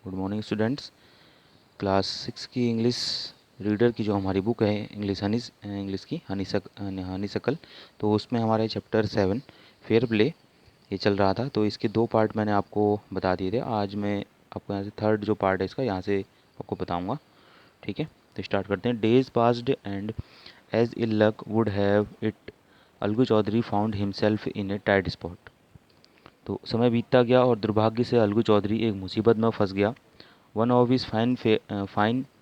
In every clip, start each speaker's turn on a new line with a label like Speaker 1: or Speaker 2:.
Speaker 1: Good morning students. Class 6 की English reader की जो हमारी बुक है इंग्लिश की हनी सकल, तो उसमें हमारे चैप्टर 7 फेयर प्ले ये चल रहा था। तो इसके 2 पार्ट मैंने आपको बता दिए थे। आज मैं आपको यहाँ से थर्ड जो पार्ट है इसका यहाँ से आपको बताऊँगा। ठीक है, तो स्टार्ट करते हैं। Days passed and as ill luck would have it, Algu Chaudhary found himself in a tight spot. तो समय बीतता गया और दुर्भाग्य से अलगू चौधरी एक मुसीबत में फंस गया। One of his fine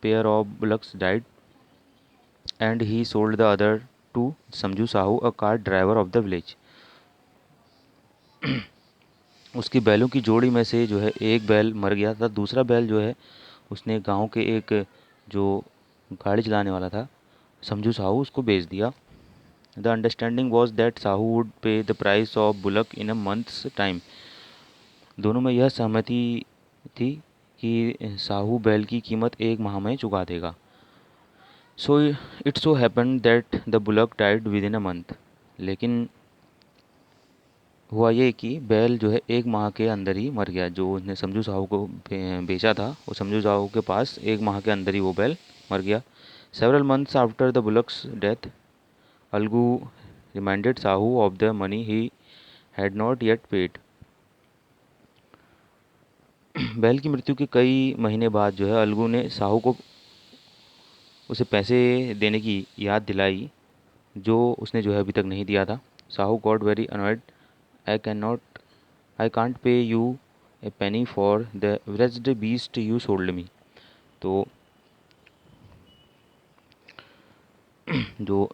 Speaker 1: pair of bullocks died, and he sold the other to Samju Sahu, a cart driver of the village. उसकी बैलों की जोड़ी में से जो है एक बैल मर गया था, दूसरा बैल जो है उसने गांव के एक जो गाड़ी चलाने वाला था समझू साहू उसको बेच दिया। The understanding was that Sahu would pay the price of bullock in a month's time. दोनों में यह सहमति थी कि साहू बैल की कीमत एक माह में चुका देगा। So it so happen that the bullock died with in a month. लेकिन हुआ ये कि बैल जो है एक माह के अंदर ही मर गया। जो उसने समझू साहू को बेचा था, वो समझू साहू के पास एक माह के अंदर ही वो बैल मर गया। Several months after the bullocks death, Algu reminded Sahu of the money he had not yet paid. बैल की मृत्यु के कई महीने बाद जो है अलगू ने साहू को उसे पैसे देने की याद दिलाई जो उसने जो है अभी तक नहीं दिया था। Sahu got very annoyed. I can not I can't pay you a penny for the wretched beast you sold me. तो जो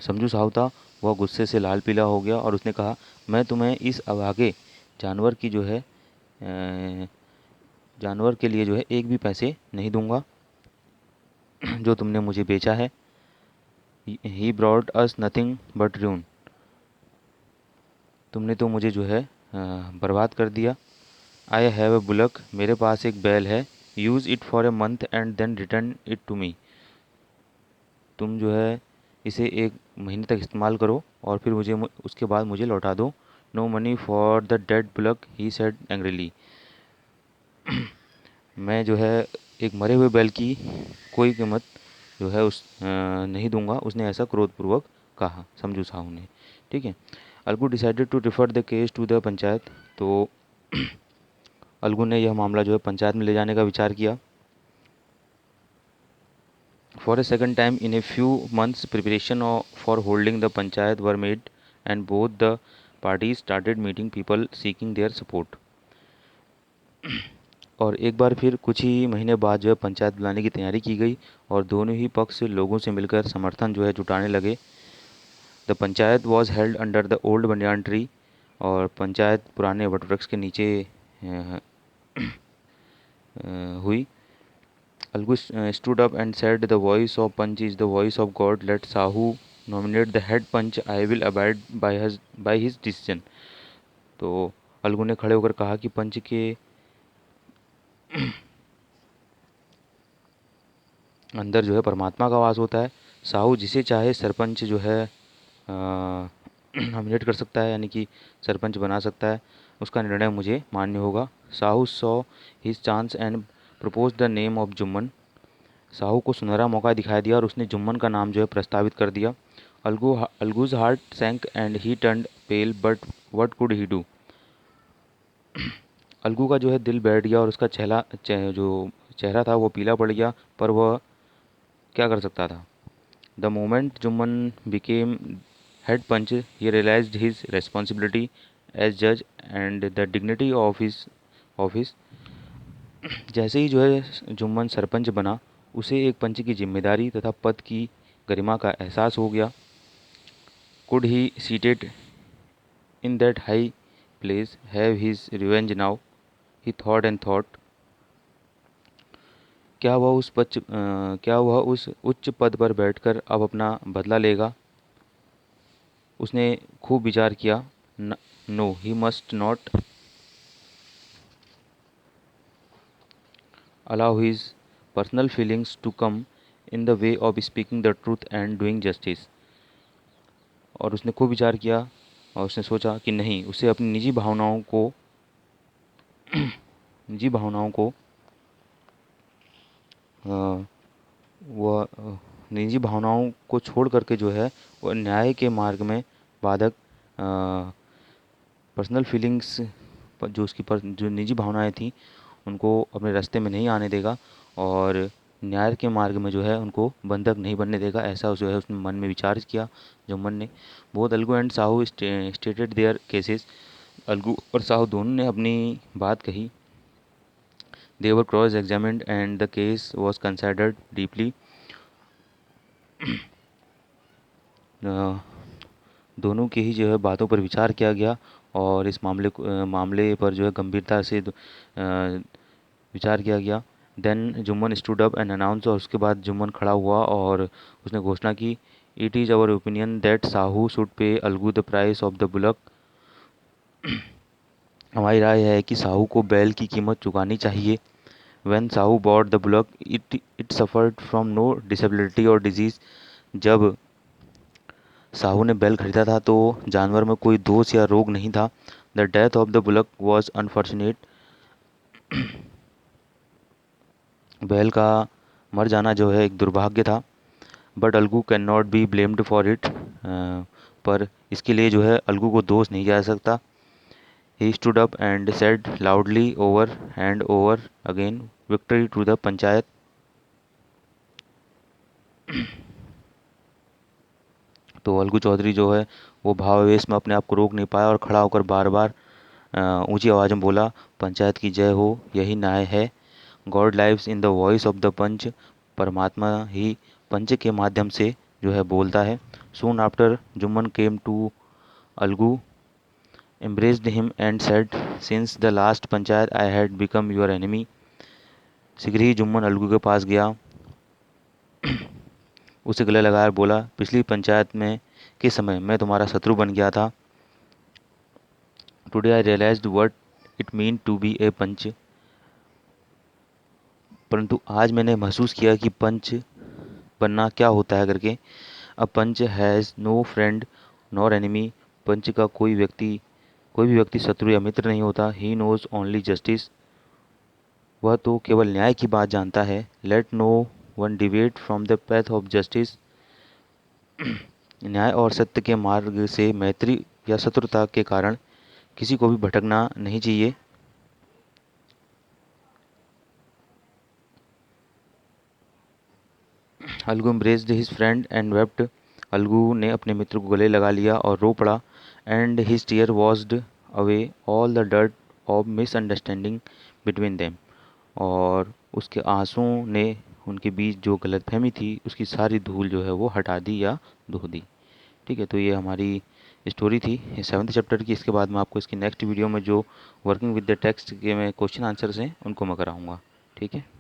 Speaker 1: समझू साहू था वह गुस्से से लाल पीला हो गया और उसने कहा, मैं तुम्हें इस अभागे जानवर की जो है जानवर के लिए जो है एक भी पैसे नहीं दूंगा जो तुमने मुझे बेचा है। ही ब्रॉड अस नथिंग बट रून। तुमने तो मुझे जो है बर्बाद कर दिया। आई हैव ए बुलक, मेरे पास एक बैल है। Use it for a month and then return it to me. तुम जो है इसे एक महीने तक इस्तेमाल करो और फिर उसके बाद मुझे लौटा दो। No money for the dead bullock, he said angrily. मैं जो है एक मरे हुए बैल की कोई कीमत जो है नहीं दूंगा, उसने ऐसा क्रोधपूर्वक कहा समझू साहू ने। ठीक है। Algu decided to refer the case to the panchayat. तो अलगू ने यह मामला जो है पंचायत में ले जाने का विचार किया। For a second time in a few months preparation for holding the panchayat were made and both the parties started meeting people seeking their support. और एक बार फिर कुछ ही महीने बाद जो है पंचायत बुलाने की तैयारी की गई और दोनों ही पक्ष लोगों से मिलकर समर्थन जो है जुटाने लगे। The panchayat was held under the old banyan tree. और पंचायत पुराने वटवृक्ष के नीचे अ, हुई। Algu stood up and said, the voice of Punch is the voice of God. Let Sahu nominate the head punch. I will abide by his decision. तो अलगू ने खड़े होकर कहा कि पंच के अंदर जो है परमात्मा का वास होता है। साहू जिसे चाहे सरपंच जो है नॉमिनेट कर सकता है, यानी कि सरपंच बना सकता है। उसका निर्णय मुझे मान्य होगा। Sahu saw his chance and propose the name of Jumman. Sahu को सुनहरा मौका दिखाई दिया और उसने जुम्मन का नाम जो है प्रस्तावित कर दिया। Algu's heart sank and he turned pale, but what could he do. Algu का जो है दिल बैठ गया और उसका जो चेहरा था वो पीला पड़ गया, पर वह क्या कर सकता था। The moment Jumman became head panch, he realized his responsibility as जज and the dignity of his office. जैसे ही जो है जुम्मन सरपंच बना, उसे एक पंच की जिम्मेदारी तथा पद की गरिमा का एहसास हो गया। Could he seated in that high place have his revenge now, he thought and thought. क्या वह उस उच्च पद पर बैठकर अब अपना बदला लेगा। उसने खूब विचार किया। No, he must not allow his personal feelings to come in the way of speaking the truth and doing justice. और उसने खूब विचार किया और उसने सोचा कि नहीं, उसे अपनी निजी भावनाओं को निजी भावनाओं को अ, वह निजी भावनाओं को छोड़ करके जो है वह न्याय के मार्ग में बाधक पर्सनल फीलिंग्स जो जो निजी भावनाएं थी उनको अपने रास्ते में नहीं आने देगा और न्याय के मार्ग में जो है उनको बंधक नहीं बनने देगा, ऐसा जो है उसने मन में विचार किया। जो मन ने both Algu and Sahu stated their cases, Algu और साहू दोनों ने अपनी बात कही। They were cross examined and the case was considered deeply. दोनों की ही जो है बातों पर विचार किया गया और इस मामले पर जो है गंभीरता से विचार किया गया। Then Jumman stood up and announce, और उसके बाद जुम्मन खड़ा हुआ और उसने घोषणा की, it is our opinion that Sahu should pay Algu the price of the bullock. हमारी राय है कि साहू को बैल की कीमत चुकानी चाहिए। When Sahu bought the bullock it suffered from no disability और डिजीज़। जब साहू ने बैल खरीदा था तो जानवर में कोई दोष या रोग नहीं था। The death of the bullock was unfortunate. बैल का मर जाना जो है एक दुर्भाग्य था। But Algu can not be blamed for it. पर इसके लिए जो है अलगू को दोष नहीं जा सकता। He stood up and said loudly over and over again, victory to the panchayat. तो अलगू चौधरी जो है वो भावावेश में अपने आप को रोक नहीं पाया और खड़ा होकर बार बार ऊंची आवाज़ में बोला, पंचायत की जय हो, यही न्याय है। God lives in the voice of the panch. परमात्मा ही पंच के माध्यम से जो है बोलता है। Soon after Jumman came to Algu, embraced him and said, since the last panchayat I had become your enemy। शीघ्र ही जुम्मन अलगू के पास गया, उसे गले लगाकर बोला, पिछली पंचायत में के समय मैं तुम्हारा शत्रु बन गया था। Today I realized what it mean to be a panch. परंतु आज मैंने महसूस किया कि पंच बनना क्या होता है करके। A panch has no friend nor enemy. Panch का कोई भी व्यक्ति शत्रु या मित्र नहीं होता। He knows only justice. वह तो केवल न्याय की बात जानता है। Let no one deviate from the path of justice. न्याय और सत्य के मार्ग से मैत्री या शत्रुता के कारण किसी को भी भटकना नहीं चाहिए। Algu embraced his friend and wept। Algu ने अपने मित्र को गले लगा लिया और रो पड़ा। And his tear washed away all the dirt of misunderstanding between them। और उसके आंसुओं ने उनके बीच जो गलतफहमी थी उसकी सारी धूल जो है वो हटा दी या धो दी। ठीक है, तो ये हमारी स्टोरी थी 7th चैप्टर की। इसके बाद मैं आपको इसकी नेक्स्ट वीडियो में जो वर्किंग विद द टेक्स्ट के में क्वेश्चन आंसर्स हैं उनको मैं कराऊंगा। ठीक है।